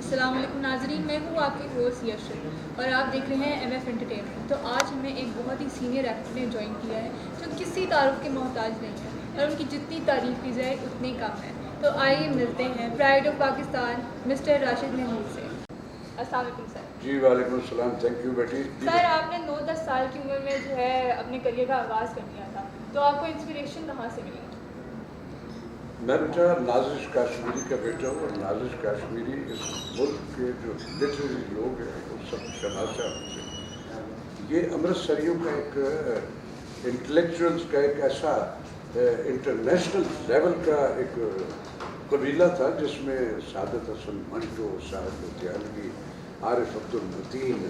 السلام علیکم ناظرین، میں ہوں آپ کے ہوسٹ یشر اور آپ دیکھ رہے ہیں ایم ایف انٹرٹینمنٹ۔ تو آج ہمیں ایک بہت ہی سینئر ایکٹر نے جوائن کیا ہے جو کسی تعارف کے محتاج نہیں ہے اور ان کی جتنی تعریف کی جائے اتنی کم ہے۔ تو آئیے ملتے ہیں pride of Pakistan mister Rashid Mahmood سے۔ السلام علیکم سر۔ جی وعلیکم السلام، تھینک یو بیٹی۔ سر، آپ نے 9-10 سال کی عمر میں جو ہے اپنے کریئر کا آغاز کر لیا تھا، تو آپ کو انسپریشن کہاں سے ملی؟ میں بیٹا نازش کاشمیری کا بیٹا ہوں، اور نازش کاشمیری اس ملک کے جو لٹریری لوگ ہیں وہ سب شناسا سے، یہ امرتسریوں کا ایک انٹلیکچوئلس کا ایک ایسا انٹرنیشنل لیول کا ایک قبیلہ تھا جس میں سعادت حسن منٹو، سعد لدھیانوی، عارف عبدالمتین،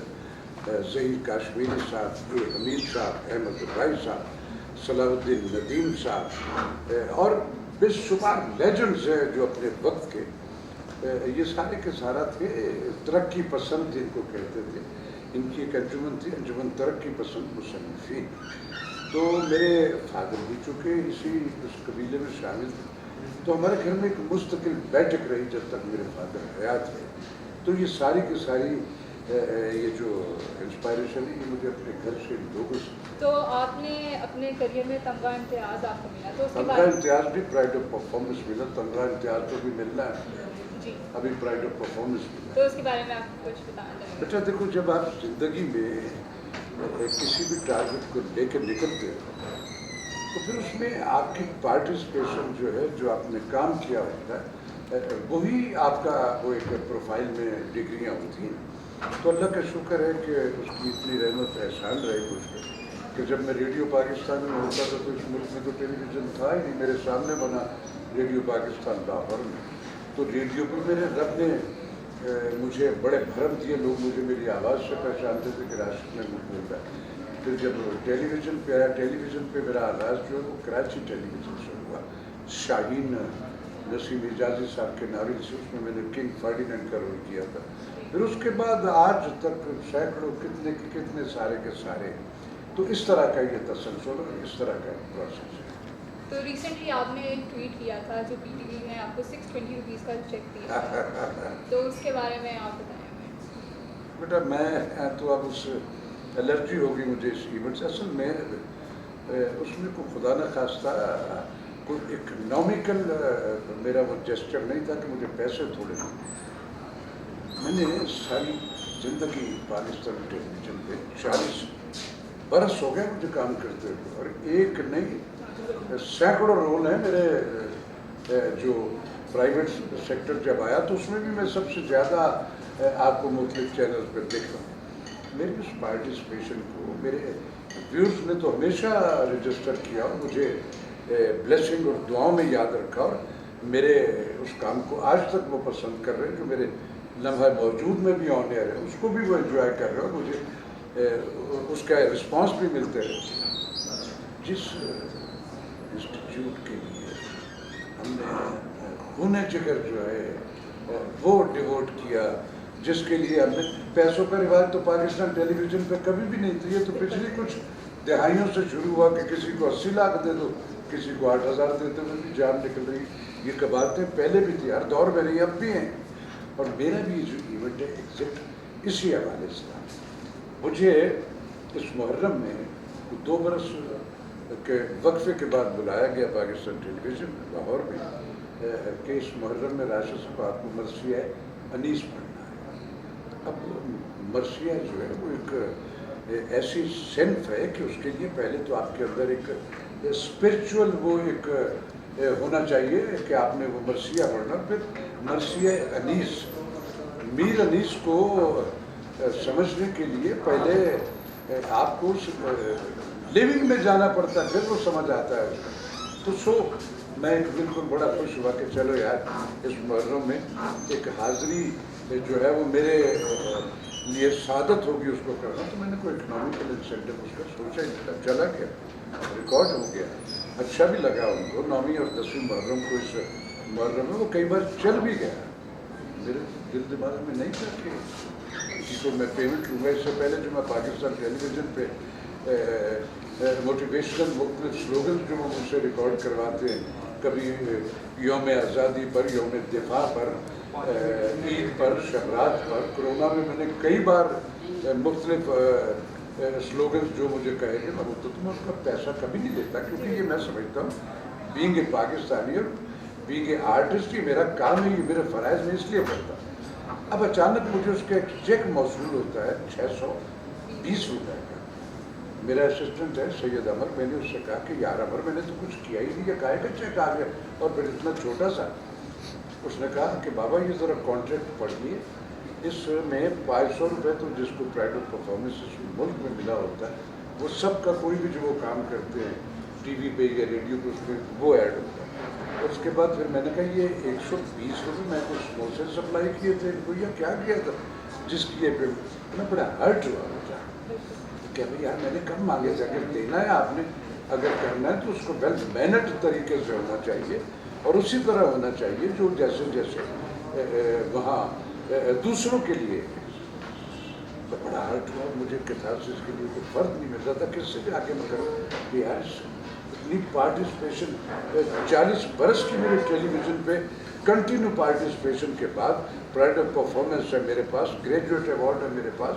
ظہیر کاشمیری صاحب، حمید صاحب، احمد رفاعی صاحب، صلاح الدین ندیم صاحب، اور بے شمار لیجنڈز ہیں جو اپنے وقت کے، یہ سارے کے سارا تھے ترقی پسند جن کو کہتے تھے۔ ان کی ایک انجمن تھی، انجمن ترقی پسند مصنفین۔ تو میرے فادر بھی چونکہ اس قبیلے میں شامل تھے، تو ہمارے گھر میں ایک مستقل بیٹھک رہی جب تک میرے فادر حیات تھے۔ تو یہ ساری کی ساری یہ جو انسپائریشن ہے یہ مجھے اپنے گھر سے لوگوں سے۔ تو آپ نے اپنے کریئر میں تمغہ امتیاز آپ کو ملا، تو اس کے تمغہ امتیاز بھی پرائڈ آف پرفارمنس ملا، تمغہ امتیاز تو بھی ملنا ہے جی، ابھی پرائڈ آف پرفارمنس ملا۔ تو اس کے بارے میں آپ کچھ بتانا چاہیں گے؟ بیٹا دیکھو، جب آپ زندگی میں کسی بھی ٹارگٹ کو لے کے نکلتے ہیں تو پھر اس میں آپ کی پارٹیسپیشن جو ہے، جو آپ نے کام کیا ہوتا ہے، وہی آپ کا وہ ایک پروفائل میں ڈگریاں ہوتی ہیں۔ تو اللہ کا شکر ہے کہ اس کی اتنی رحمت احسان رہے مجھ پہ کہ جب میں ریڈیو پاکستان میں ہوتا تھا تو اس ملک میں تو ٹیلی ویژن تھا ہی نہیں، میرے سامنے بنا ریڈیو پاکستان لاہور میں۔ تو ریڈیو پہ میرے رب نے مجھے بڑے بھرم دیے، لوگ مجھے میری آواز سے پہچانتے تھے کہ راشد محمود بول رہا ہے۔ پھر جب ٹیلی ویژن پہ آیا، ٹیلی ویژن پہ میرا آغاز جو ہے وہ کراچی ٹیلی ویژن سے ہوا، شاہین نسیم اجازی صاحب کے ناول سے، اس میں میں نے کنگ فرڈینینڈ کا رول کیا تھا۔ پھر اس کے بعد آج تک سینکڑوں کتنے سارے کے سارے۔ تو اس طرح کا یہ تسلسل اور اس طرح کا پروسیس ہے۔ تو ریسنٹلی آپ نے ایک ٹویٹ کیا تھا جو پی ٹی وی نے آپ کو 620 روپیز کا چیک دیا تھا، تو اس کے بارے میں آپ بتائیں ہمیں۔ بیٹا میں تو اب اس الرجی ہوگی مجھے اس ایونٹ سے۔ اصل میں اس میں کوئی خدا نہ خواستہ کوئی اکنامیکل میرا وہ جسچر نہیں تھا کہ مجھے پیسے تھوڑے دیں۔ میں نے ساری زندگی پاکستان ٹیلی ویژن پہ 40 برس ہو گئے مجھے کام کرتے ہوئے، اور ایک نہیں سینکڑوں رول ہیں میرے جو پرائیویٹ سیکٹر جب آیا تو اس میں بھی میں سب سے زیادہ آپ کو مختلف چینل پہ دیکھ رہا ہوں۔ میری اس پارٹیسپیشن کو میرے ویورز نے تو ہمیشہ رجسٹر کیا اور مجھے بلیسنگ اور دعاؤں میں یاد رکھا، اور میرے اس کام کو آج تک وہ پسند کر رہے ہیں، جو میرے لمحہ موجود میں بھی آن ایئر ہے اس کو بھی وہ انجوائے کر رہے ہیں، اور مجھے اس کا رسپانس بھی ملتے رہتے ہیں۔ جس انسٹیٹیوٹ کے لیے ہم نے خون جگر جو ہے وہ ڈیووٹ کیا، جس کے لیے ہم نے پیسوں کا رواج تو پاکستان ٹیلی ویژن پہ کبھی بھی نہیں تھی۔ یہ تو پچھلی کچھ دہائیوں سے شروع ہوا کہ کسی کو 80 لاکھ دے دو، کسی کو 8,000 دیتے ہوئے بھی جان نکل رہی۔ یہ قبالتیں پہلے بھی تھی، ہر دور میں رہی، اب بھی ہیں۔ اور میرا بھی جو ایونٹ ہے ایگزیکٹ اسی حوالے سے مجھے اس محرم میں 2 برس کے وقفے کے بعد بلایا گیا پاکستان ٹیلی ویژن لاہور میں کہ اس محرم میں راشد صاحب آپ کو مرثیہ انیس پڑھنا ہے۔ اب مرثیہ جو ہے وہ ایک ایسی صنف ہے کہ اس کے لیے پہلے تو آپ کے اندر ایک اسپرچول وہ ایک ہونا چاہیے کہ آپ نے وہ مرثیہ پڑھنا۔ پھر مرثیہ انیس، میر انیس کو سمجھنے کے لیے پہلے آپ کو لیونگ میں جانا پڑتا ہے، پھر وہ سمجھ آتا ہے۔ تو میں بالکل بڑا خوش ہوا کہ چلو یار اس محرم میں ایک حاضری جو ہے وہ میرے لیے سعادت ہوگی اس کو کرنا۔ تو میں نے کوئی اکنامیکل انسینٹو اس کا سوچا ہی نہیں تھا، چلا گیا، ریکارڈ ہو گیا، اچھا بھی لگا ان کو۔ 9ویں اور 10ویں محرم کو اس محرم میں وہ کئی بار چل بھی گیا۔ میرے دل دماغ میں نہیں تھا کہ کسی کو میں پیمنٹ لوں گا۔ اس سے پہلے جو میں پاکستان ٹیلی ویژن پہ موٹیویشنل مختلف سلوگن جو مجھ سے ریکارڈ کرواتے ہیں، کبھی یوم آزادی پر، یوم دفاع پر، عید پر، شبرات پر، کورونا میں میں نے کئی بار مختلف سلوگنز جو مجھے کہے گے میں تو میں اس کا پیسہ کبھی نہیں لیتا، کیونکہ یہ میں سمجھتا ہوں بینگ اے پاکستانی اور بینگ اے آرٹسٹ یہ میرا کام ہے، یہ میرے فرائض میں اس لیے کرتا ہوں۔ اب اچانک مجھے اس کا ایک چیک موصول ہوتا ہے 620 روپے کا۔ میرا اسسٹنٹ ہے سید عمر، میں نے اس سے کہا کہ یار عمر میں نے تو کچھ کیا ہی نہیں ہے، کہا کہ چیک آ گیا اور پھر اتنا چھوٹا سا۔ اس نے کہا کہ بابا یہ ذرا کانٹریکٹ پڑھ لیے، اس میں 500 روپے تو جس کو پرائڈ آف پرفارمنس ملک میں ملا ہوتا ہے وہ سب کا کوئی بھی جو وہ کام کرتے ہیں ٹی وی پہ یا ریڈیو پہ اس میں وہ ایڈ ہوتا ہے۔ اور اس کے بعد پھر میں نے کہا یہ 120 روپے میں کچھ سموسے سپلائی کیے تھے ان کو یا کیا کیا تھا جس کی یہ میں بڑا ہرٹ ہوا مجھے کہ بھائی یار میں نے کب مانگے تھے، اگر دینا ہے آپ نے، اگر کرنا ہے تو اس کو ویل مینڈ طریقے سے ہونا چاہیے اور اسی طرح ہونا چاہیے جو جیسے جیسے وہاں دوسروں کے لیے۔ بڑا ہرٹ ہوا مجھے کیتھارسس کے لیے کوئی فرق نہیں مل رہا تھا کس سے جا کے میں کروں کہ یار اتنی پارٹیسپیشن 40 برس کی میرے ٹیلی ویژن پہ کنٹینیو پارٹیسپیشن کے بعد پرائڈ آف پرفارمنس ہے میرے پاس، گریجویٹ ایوارڈ ہے میرے پاس،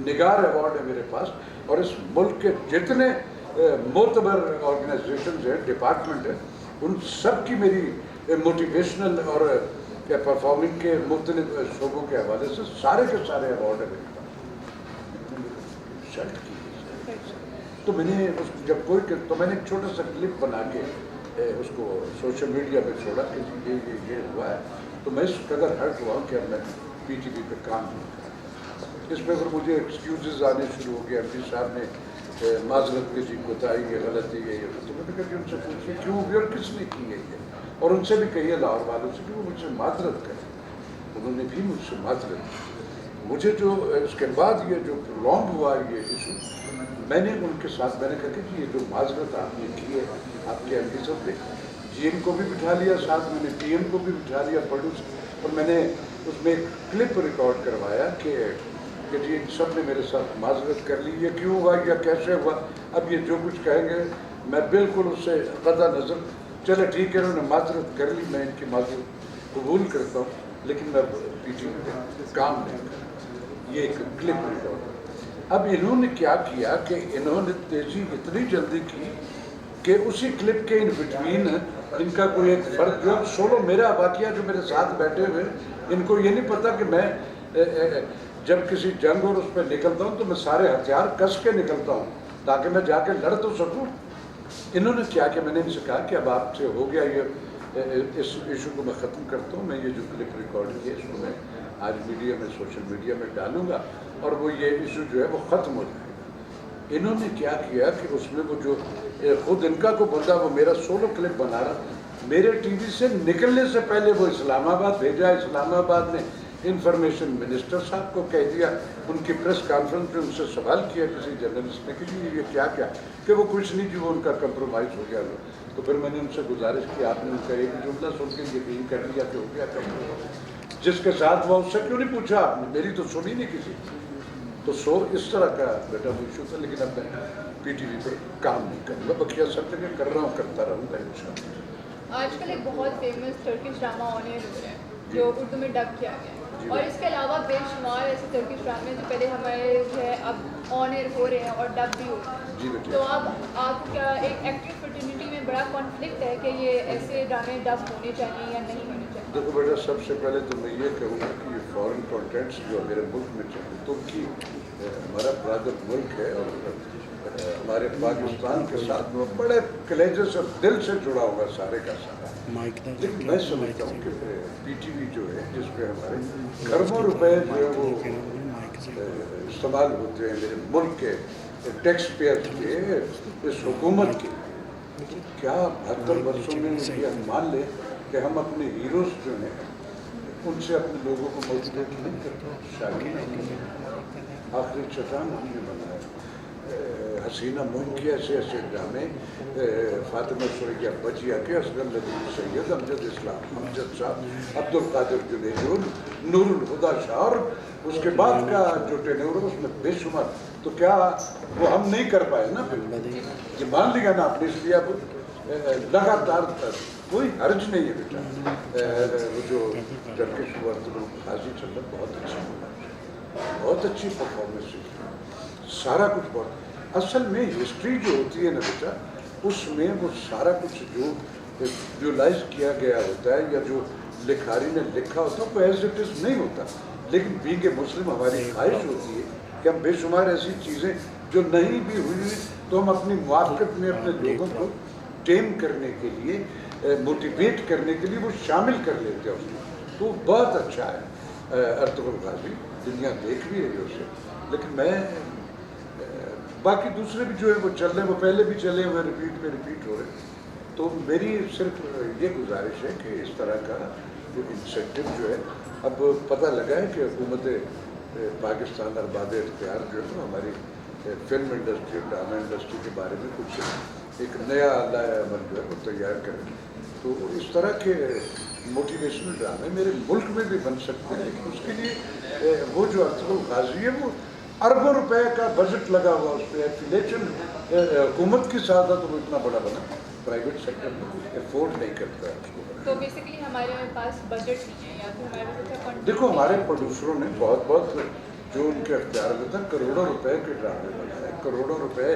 نگار ایوارڈ ہے میرے پاس، اور اس ملک کے جتنے معتبر آرگنائزیشنز ہیں، ڈپارٹمنٹ ہیں، ان سب کی میری موٹیویشنل اور پرفارمنگ کے مختلف شعبوں کے حوالے سے سارے کے سارے ایوارڈ ہیں میرے پاس۔ شرٹ کی تو میں نے جب تو میں نے ایک چھوٹا سا کلپ بنا کے اس کو سوشل میڈیا پہ چھوڑا کہ یہ ہوا ہے، تو میں اس قدر ہرٹ ہوا کہ اب میں پی ٹی وی پہ کام نہیں کرتا۔ اس میں پھر مجھے ایکسکیوزز آنے شروع ہو گئے، ایم پی صاحب نے معذرت کی جی کوتاہی یہ غلطی ہے، تو میں نے کہا کہ ان سے پوچھیے کیوں ہوئی اور کس نے کی ہے یہ، اور ان سے بھی کہیے لاہور والوں سے کہ وہ مجھ سے معذرت کریں۔ انہوں نے بھی مجھ سے معذرت کی۔ مجھے جو اس کے بعد یہ جو پرولونگ ہوا یہ ایشو، میں نے ان کے ساتھ میں نے کہا کہ یہ جو معذرت آپ نے کی ہے آپ کے ایم پی صاحب نے، جی ایم کو بھی بٹھا لیا ساتھ، میں نے پی ایم کو بھی بٹھا لیا پروڈیوسر، اور میں نے اس میں ایک کلپ ریکارڈ کروایا کہ جی ان سب نے میرے ساتھ معذرت کر لی، یہ کیوں ہوا یا کیسے ہوا، اب یہ جو کچھ کہیں گے میں بالکل اس سے قطع نظر، چلے ٹھیک ہے انہوں نے معذرت کر لی، میں ان کی معذرت قبول کرتا ہوں، لیکن میں پی ٹی وی پہ کام نہیں کرتا۔ یہ ایک کلپ ریکارڈ۔ اب انہوں نے کیا کیا کہ انہوں نے تیزی اتنی جلدی کی کہ اسی کلپ کے ان بٹوین ان کا کوئی ایک فرد جو سولو میرا واقعہ جو میرے ساتھ بیٹھے ہوئے، ان کو یہ نہیں پتا کہ میں جب کسی جنگ اور اس پہ نکلتا ہوں تو میں سارے ہتھیار کس کے نکلتا ہوں تاکہ میں جا کے لڑ تو سکوں۔ انہوں نے کیا کہ میں نے ان سے کہا کہ اب آپ سے ہو گیا یہ، اس ایشو کو میں ختم کرتا ہوں، میں یہ جو کلپ ریکارڈ کیا اس کو میں آج میڈیا میں سوشل میڈیا میں ڈالوں گا اور وہ یہ ایشو جو ہے وہ ختم ہو جائے گا۔ انہوں نے کیا کیا کہ اس میں وہ جو خود ان کا کو بندہ وہ میرا سولو کلپ بنا رہا، میرے ٹی وی سے نکلنے سے پہلے وہ اسلام آباد بھیجا، اسلام آباد نے انفارمیشن منسٹر صاحب کو کہہ دیا، ان کی پریس کانفرنس میں ان سے سوال کیا کسی جرنلسٹ نے کہ جی یہ کیا کہ وہ کچھ نہیں، جو ان کا کمپرومائز ہو گیا۔ تو پھر میں نے ان سے گزارش کی، آپ نے ان کا ایک جملہ سن کے یقین کر لیا کہ ہو گیا جس کے ساتھ وہ اس سے کیوں نہیں پوچھا آپ نے، میری تو سنی نہیں کسی۔ تو اس طرح کا بیٹا وہ ایشو تھا، لیکن اب میں پی ٹی وی پہ کام نہیں کروں گا، بقیہ سب جگہ کر رہا ہوں، کرتا رہوں گا انشاءاللہ۔ آج کل ایک بہت فیمس ترکش ڈرامہ آن ایئر ہو رہا ہے جو اردو میں ڈب کیا گیا ہے، اور اس کے علاوہ بے شمار ایسے ترکش ڈرامے جو پہلے ہمارے جو ہے اب آن ایئر ہو رہے ہیں اور ڈب بھی ہو رہے ہیں، تو اب آپ کا ایک ایکٹر فرٹرنیٹی میں بڑا کانفلکٹ ہے کہ یہ ایسے ڈرامے ڈب ہونے چاہیے یا نہیں ہونے چاہیے؟ دیکھو بیٹا، سب سے پہلے تو میں یہ کہوں گا کہ یہ فارن کانٹینٹس جو میرے ملک میں چلے، ترکی ہمارا برادر ملک ہے اور ہمارے پاکستان کے ساتھ وہ بڑے کلیجے سے دل سے جڑا ہوا سارے کا سارا، لیکن میں سمجھتا ہوں کہ پی ٹی وی جو ہے جس پہ ہمارے اربوں روپے جو ہے وہ استعمال ہوتے ہیں میرے ملک کے ٹیکس پیئر کے، اس حکومت کے، کیا 72 برسوں میں یہ ہم مان لیں کہ ہم اپنے ہیروز جو ہیں ان سے اپنے لوگوں کو موٹیویٹ نہیں کرتے، شاعری آخری چٹان ہم نے بنایا، حسینہ موم کی ایسے ایسے ڈرامے، فاطمہ سوریا بجیا کے، اصغر ندیم سید، امجد اسلام امجد صاحب، عبد القادر جنیدون، نور الہدا شاہ، اور اس کے بعد کا جو ٹینور اس میں بے شمار، تو کیا وہ ہم نہیں کر پائے نا؟ پھر یہ مان لیا نا آپ نے، اس لیے اب لگاتار کوئی حرج نہیں ہے بیٹا. وہ جو ٹرکش غازی چل رہا بہت اچھی بہت اچھی پرفارمنس ہے, سارا کچھ بہت. اصل میں ہسٹری جو ہوتی ہے نا بیٹا, اس میں وہ سارا کچھ جو ویولاز کیا گیا ہوتا ہے یا جو لکھاری نے لکھا ہوتا ہے وہ ایز اٹ از نہیں ہوتا. لیکن بینگ اے مسلم ہماری خواہش ہوتی ہے کہ ہم بے شمار ایسی چیزیں جو نہیں بھی ہوئی تو ہم اپنی موافقت میں اپنے لوگوں کو ٹیم کرنے کے لیے, موٹیویٹ کرنے کے لیے وہ شامل کر لیتے ہیں اس میں. تو بہت اچھا ہے ارطغرل غازی, دنیا دیکھ بھی ہے اسے. لیکن میں باقی دوسرے بھی جو ہے وہ چل رہے ہیں, وہ پہلے بھی چلے ہوئے ریپیٹ ہو رہے ہیں. تو میری صرف یہ گزارش ہے کہ اس طرح کا جو انسینٹو جو ہے, اب پتہ لگا ہے کہ حکومت پاکستان ارباب اختیار جو ہے ہماری فلم انڈسٹری, ڈرامہ انڈسٹری کے بارے میں کچھ ایک نیا عمل جو ہے وہ تیار کریں. تو اس طرح کے موٹیویشنل ڈرامے میرے ملک میں بھی بن سکتے ہیں, لیکن اس کے لیے وہ جو ارطغرل غازی ہے وہ اربوں روپے کا بجٹ لگا ہوا اس پہ. ایفیلیشن حکومت کی ساتھ تو وہ اتنا بڑا بنا, پرائیویٹ سیکٹر میں افورڈ نہیں کرتا ہے اس کو. تو بیسیکلی ہمارے پاس بجٹ نہیں ہے یا پھر ہمارے پاس فنڈ. دیکھو ہمارے پروڈیوسروں نے بہت جو ان کے اختیار میں تھا, کروڑوں روپے کے ڈرامے بنائے, کروڑوں روپے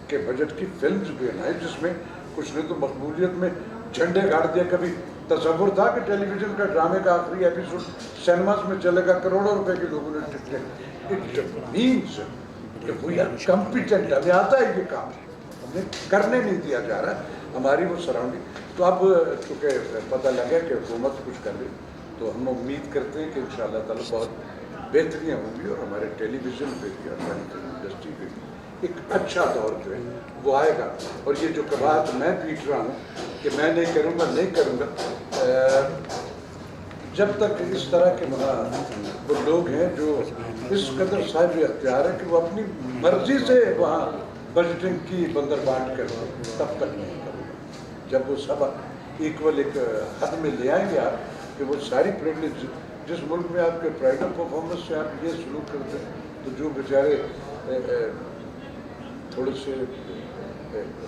کے بجٹ کی فلمز بھی بنائے, جس میں کچھ نے تو مقبولیت میں جھنڈے گاڑ دیا. کبھی تصور تھا کہ ٹیلی ویژن کا ڈرامے کا آخری ایپیسوڈ سینماز میں چلے گا, کروڑوں روپے کے لوگوں نے ٹکٹیں. اٹ مینس کہ وی آر کمپیٹنٹ, ہمیں آتا ہے یہ کام, ہمیں کرنے نہیں دیا جا رہا ہماری وہ سراؤنڈنگ. تو اب چونکہ پتہ لگا کہ حکومت کچھ کر رہی, تو ہم امید کرتے ہیں کہ انشاءاللہ تعالیٰ بہت بہتریاں ہوں گی, اور ہمارے ٹیلی ویژن پہ بھی اور ہماری فلم انڈسٹری پہ بھی ایک اچھا دور جو ہے وہ آئے گا. اور یہ جو کباہت میں پیٹ رہا ہوں کہ میں نہیں کروں گا, جب تک اس طرح کے وہ لوگ ہیں جو اس قدر صاحب اختیار ہے کہ وہ اپنی مرضی سے وہاں بجٹنگ کی بندر بانٹ کرتے ہیں, تب تک نہیں کروں گا. جب وہ سب ایکول ایک حد میں لے آئیں گے آپ کہ وہ ساری پریولیج, جس ملک میں آپ کے پرائڈ آف پرفارمنس سے آپ یہ سلوک کرتے ہیں, تو جو بیچارے تھوڑے سے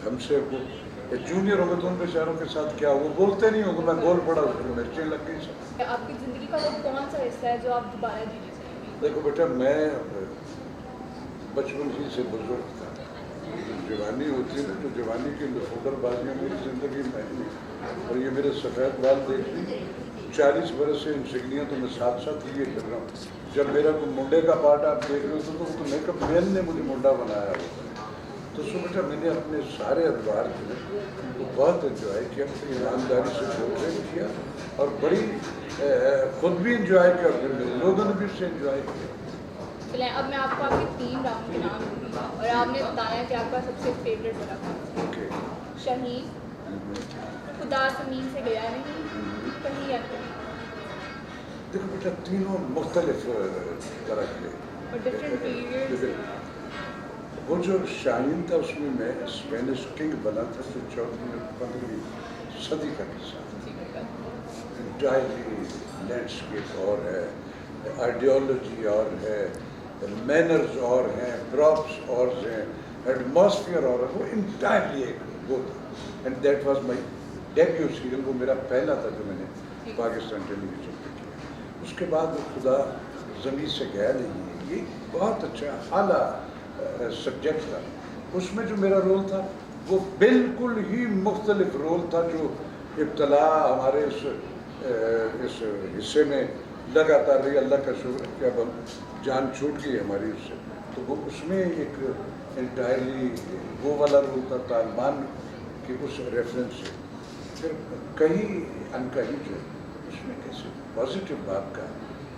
ہم سے جونیئر ہوں گے تو ان بیچاروں کے ساتھ کیا, وہ بولتے نہیں ہوں گے, میں بول پڑا اس کو مرچیں لگ گئی سب. آپ کی زندگی کا وہ کون سا حصہ ہے جو آپ دوبارہ جینا چاہیں گے؟ دیکھو بیٹا, میں بچپن ہی سے بزرگ تھا. جوانی ہوتی ہے نا, تو جوانی کی لفوڈر بازیاں میری زندگی میں نہیں, اور یہ میرے سفید بال دیکھ لی, 40 برس سے انسگنیاں تو میں ساتھ ساتھ لیے کر رہا ہوں. جب میرا کوئی منڈے کا پارٹ آپ دیکھ رہے ہو تو میک اپ مین نے مجھے منڈا بنایا ہوتا ہے. تو سو بیٹا میں نے اپنے سارے ادوار جو ہے وہ بہت انجوائے کیا, اپنی ایمانداری سے پروگرام کیا, اور بڑی خود بھی انجوائے کیا, اور پھر میرے لوگوں نے بھی اس سے انجوائے کیا. چلیں اب میں آپ کو آپ کے 3 ڈراموں کے نام دوں گی, اور آپ نے بتایا کہ آپ کا سب سے فیوریٹ والا کون ہے. شہید, خدا زمین سے گیا نہیں, کہیں یا کہیں. دیکھو بیٹا تینوں مختلف طرح کے, اور ڈفرینٹ پیریڈ. وہ جو شاہین تھا اس میں اسپینش کنگ بنا تھا, جو 14ویں صدی کا قصہ تھا. انٹائرلی لینڈسکیپ اور ہے, آئیڈیالوجی اور ہے, مینرز اور ہیں, پراپس اور ہیں, ایٹماسفیئر اور ہے, وہ انٹائرلی ایک وہ تھا. And that was my debut serial, وہ میرا پہلا تھا جو میں نے پاکستان ٹیلی ویژن پہ کیا. اس کے بعد وہ خدا زمین سے گیا نہیں ہے, یہ بہت اچھا اعلیٰ سبجیکٹ تھا. اس میں جو میرا رول تھا وہ بالکل ہی مختلف رول تھا جو ابتلا ہمارے اس حصے میں لگاتار رہی. اللہ کا شکر ہے کہ اب ہم جان چھوٹ گئی ہماری اس سے. تو وہ اس میں ایک انٹائرلی وہ والا رول تھا طالبان کی اس ریفرنس سے. پھر کہیں ان کہیں جو اس میں کیسے پازیٹیو بات کا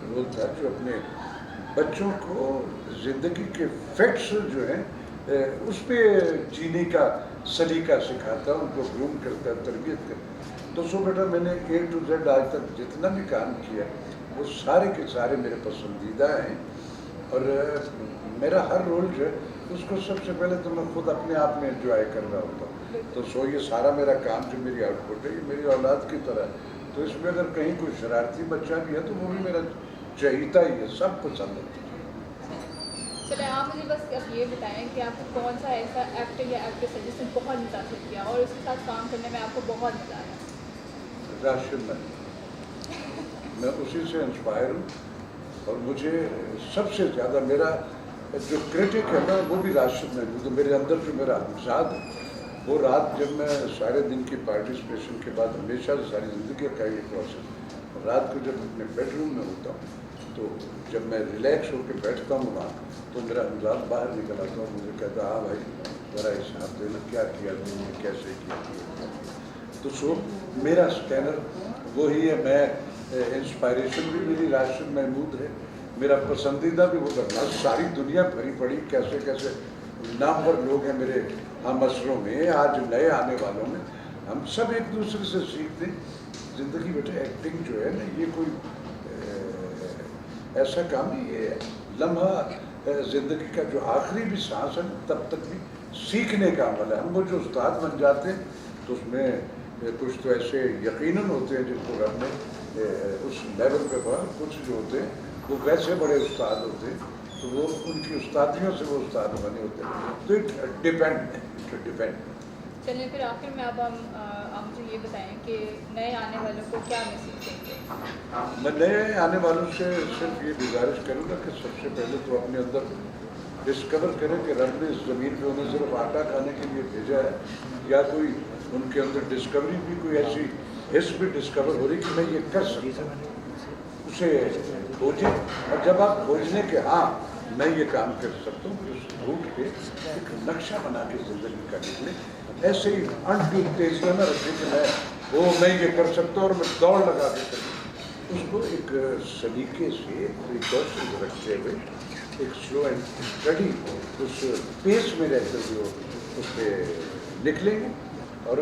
رول تھا جو اپنے بچوں کو زندگی کے فیکٹس جو ہیں اس پہ جینے کا سلیقہ سکھاتا, ان کو گروم کرتا, تربیت کرتا. تو سو بیٹا میں نے A to Z آج تک جتنا بھی کام کیا وہ سارے کے سارے میرے پسندیدہ ہیں, اور میرا ہر رول جو ہے اس کو سب سے پہلے تو میں خود اپنے آپ میں انجوائے کر رہا ہوتا ہوں. تو سو یہ سارا میرا کام جو میری آؤٹ پٹ ہے یہ میری اولاد کی طرح ہے. تو اس میں اگر کہیں کوئی شرارتی بچہ بھی ہے تو وہ بھی میرا چہیتا ہی ہے, سب پسند ہے. چلیں آپ مجھے بس اب یہ بتائیں کہ آپ کو کون سا ایسا ایکٹر یا ایکٹریس ہے جس نے بہت متاثر کیا اور اس کے ساتھ کام کرنے میں آپ کو بہت مزہ آیا؟ راشد میں اسی سے انسپائر ہوں، اور مجھے سب سے زیادہ میرا جو کریٹک ہے نا وہ بھی راشد محمود ہے. میرے اندر جو میرا امزاد ہے وہ رات جب میں سارے دن کی پارٹیسپیشن کے بعد ہمیشہ سے ساری زندگی کا یہ پروسیس، رات کو جب اپنے بیڈ روم میں ہوتا ہوں تو جب میں ریلیکس ہو کے بیٹھتا ہوں وہاں تو میرا امزاد باہر نکل آتا ہوں، مجھے کہتا ہاں بھائی ذرا حساب دینا کیا کیا تم نے، کیسے کیا. تو سو میرا اسکینر وہی ہے. میں انسپائریشن بھی میری راشد محمود ہے، میرا پسندیدہ بھی وہ کرنا. ساری دنیا بھری پڑی کیسے کیسے نامور لوگ ہیں میرے ہم عصروں میں، آج نئے آنے والوں میں. ہم سب ایک دوسرے سے سیکھتے ہیں. زندگی بیٹے ایکٹنگ جو ہے نا یہ کوئی ایسا کام نہیں، یہ لمحہ زندگی کا جو آخری بھی سانس ہے تب تک بھی سیکھنے کا عمل ہے. ہم وہ جو استاد بن جاتے ہیں تو اس میں کچھ تو ایسے یقیناً ہوتے ہیں جن کو رب نے اس لیول پہ پڑھا، کچھ جو ہوتے ہیں وہ ویسے بڑے استاد ہوتے ہیں تو وہ ان کی استادیوں سے وہ استاد بنے ہوتے ہیں. تو اٹ ڈیپینڈ. چلیے پھر آخر میں اب آپ مجھے یہ بتائیں کہ نئے آنے والوں کو کیا میسیج دیں گے؟ میں نئے آنے والوں سے صرف یہ گزارش کروں گا کہ سب سے پہلے تو اپنے اندر ڈسکور کریں کہ رب نے اس زمین پہ انہیں صرف آٹا کھانے کے لیے بھیجا ہے، یا کوئی ان کے اندر ڈسکوری بھی، کوئی ایسی حص بھی ڈسکور ہو رہی کہ میں یہ کر سکتا ہوں. اسے کھوجیں، اور جب آپ کھوجنے کے ہاں میں یہ کام کر سکتا ہوں اس روٹ پہ ایک نقشہ بنا کے زندگی کا نکلیں. ایسے ہی انڈو تیزیاں نہ رکھیں کہ میں یہ کر سکتا ہوں اور میں دوڑ لگا کے کروں. اس کو ایک سلیقے سے پریکاشنز رکھتے ہوئے ایک سلو اینڈ اسٹڈی اس پیس میں رہتے ہوئے اس پہ نکلیں گے. اور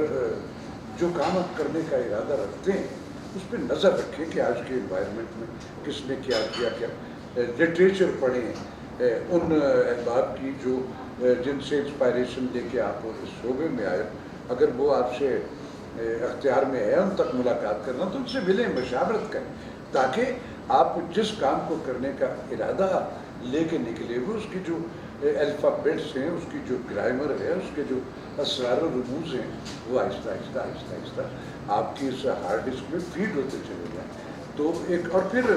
جو کام آپ کرنے کا ارادہ رکھتے ہیں اس پہ نظر رکھیں کہ آج کے انوائرمنٹ میں کس نے کیا کیا کیا. لٹریچر پڑھیں ان احباب کی جو جن سے انسپائریشن لے کے آپ اس شعبے میں آئے. اگر وہ آپ سے اختیار میں ہے ان تک ملاقات کرنا تو ان سے ملیں، مشاورت کریں، تاکہ آپ جس کام کو کرنے کا ارادہ لے کے نکلے ہوئے اس کی جو الفابیٹس ہیں، اس کی جو گرامر ہے، اس کے جو اسرار و رموز ہیں وہ آہستہ آہستہ آہستہ آہستہ آپ کی اس ہارڈ ڈسک میں فیڈ ہوتے چلے جائیں. تو پھر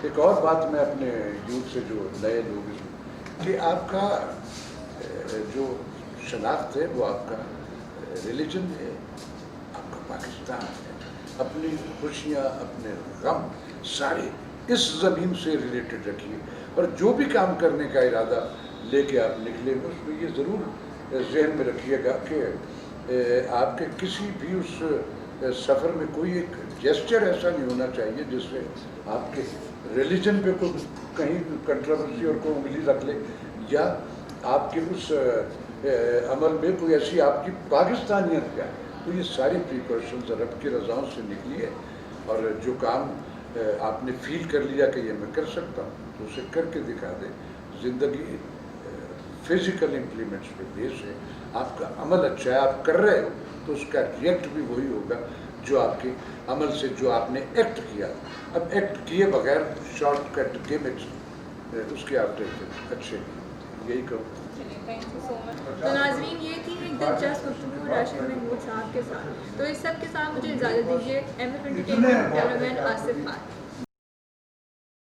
ایک اور بات میں اپنے یوتھ سے جو نئے لوگ اس میں کہ آپ کا جو شناخت ہے وہ آپ کا ریلیجن ہے، آپ کا پاکستان ہے. اپنی خوشیاں اپنے غم سارے اس زمین سے ریلیٹڈ رکھیے، اور جو بھی کام کرنے کا ارادہ لے کے آپ نکلے ہوئے اس میں یہ ضرور ذہن میں رکھیے گا کہ آپ کے کسی بھی اس سفر میں کوئی ایک جیسچر ایسا نہیں ہونا چاہیے جس سے آپ کے ریلیجن پہ کوئی کہیں کنٹروورسی اور کوئی انگلی رکھ لے، یا آپ کے اس عمل میں کوئی ایسی آپ کی پاکستانیت کیا. تو یہ ساری پریکاشنز رب کی رضاؤں سے نکلی ہے، اور جو کام آپ نے فیل کر لیا کہ یہ میں کر سکتا ہوں تو اسے کر کے دکھا دیں. زندگی فزیکل امپلیمنٹس پہ بیس ہے. آپ کا عمل اچھا ہے، آپ کر رہے ہو تو اس کا ریئیکٹ بھی وہی ہوگا جو آپ کے عمل سے جو آپ نے ایکٹ کیا. اب ایکٹ کیے بغیر شارٹ کٹ گیمکس اس کے آپ اچھے یہی کہوں. تھینک یو سو مچ. تو ناظرین یہ تھی ایک دلچسپ گفتگو راشد محمود صاحب کے ساتھ. تو اس سب کے ساتھ مجھے اجازت دیجیے. MF انٹرٹینمنٹ کیمرہ مین آصف خان.